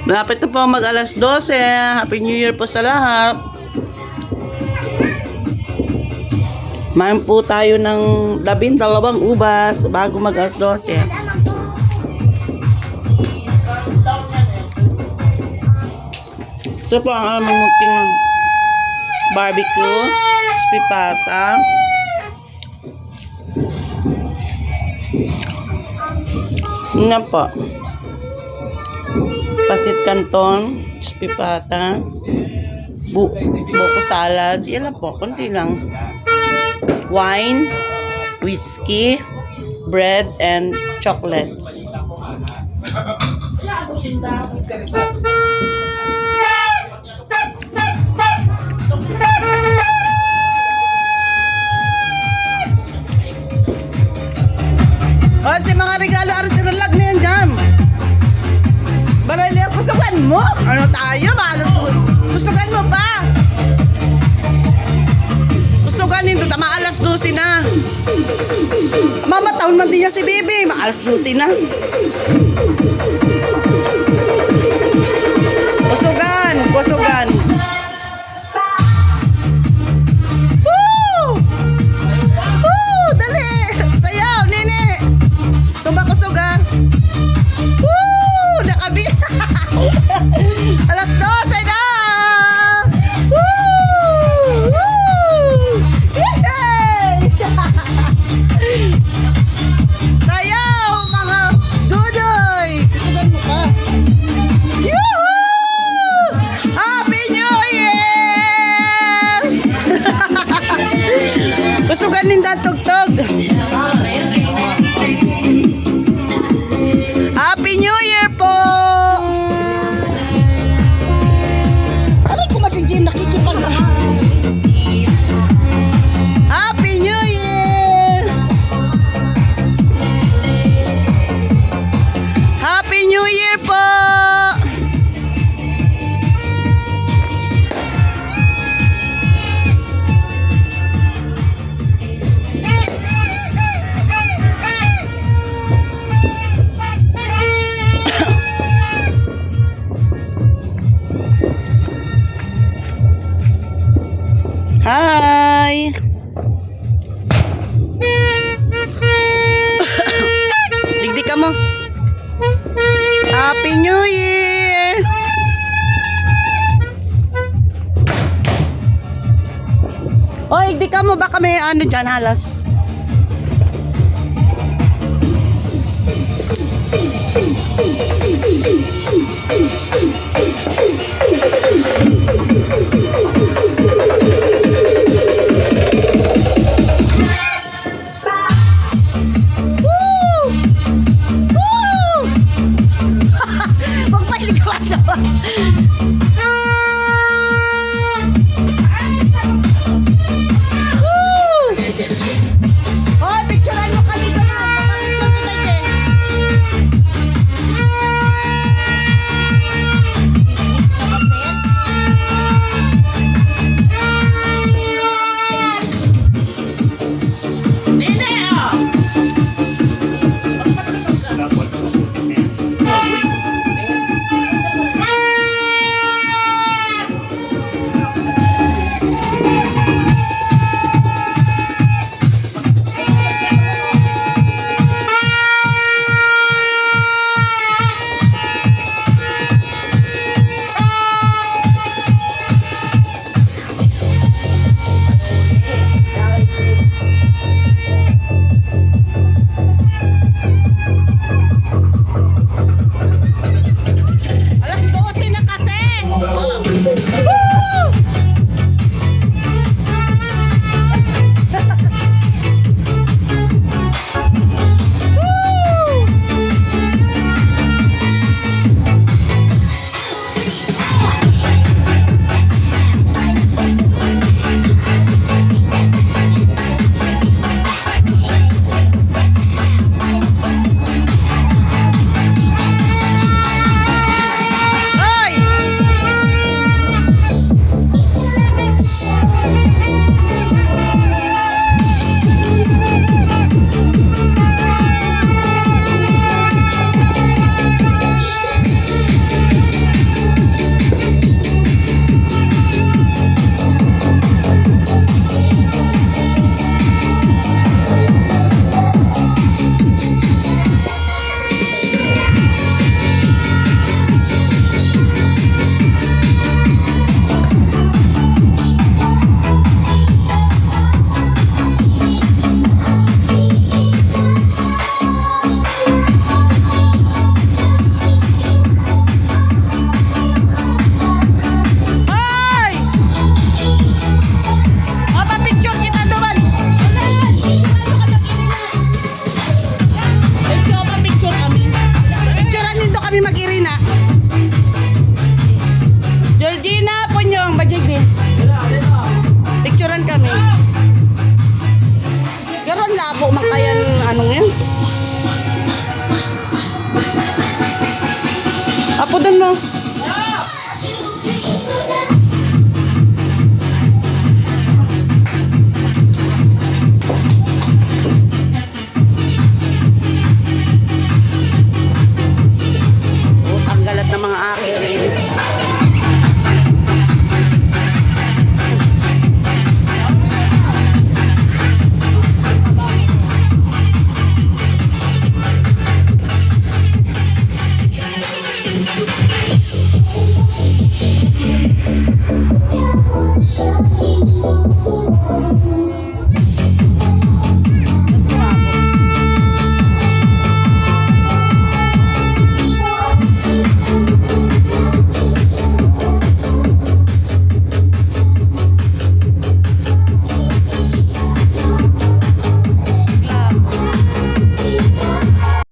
Malapit na po mag alas 12. Happy New Year po sa lahat. Main po tayo ng 12 ubas bago mag alas 12. Ito po ang aming munting barbecue, spipata. Yan po. Pasit canton, spipata, buko salad. Yan lang po, konti lang. Wine, whiskey, bread, and chocolates. O, si mga regalo aras iralag na yan, Jam. Balay liya, kusugan mo? Ano tayo? Malas to. Kusugan mo ba? Kusugan nito, maalas 12 na. Mamataon man din niya si Bibi. Maalas 12 na. Kusugan, kusugan. Woo! Woo! Dali! Sayaw, nene! Tumba kusugan. Woo! Nakabi! Alas 12 na! Woo! Woo! Yay! Sayaw, mga dudoy! Kusugan mo ka. Yoo-hoo! Happy New Year! Kusugan ninda tugtog. Happy New Year po! Aray ko mas si Jim nakikipag... Happy New Year! Happy New Year po! Hi! Digdi ka mo. Happy New Year! Oy, digdi ka mo. Baka may ano dyan, halas. Oh, picturean mo kami doon. Picture kita, mo.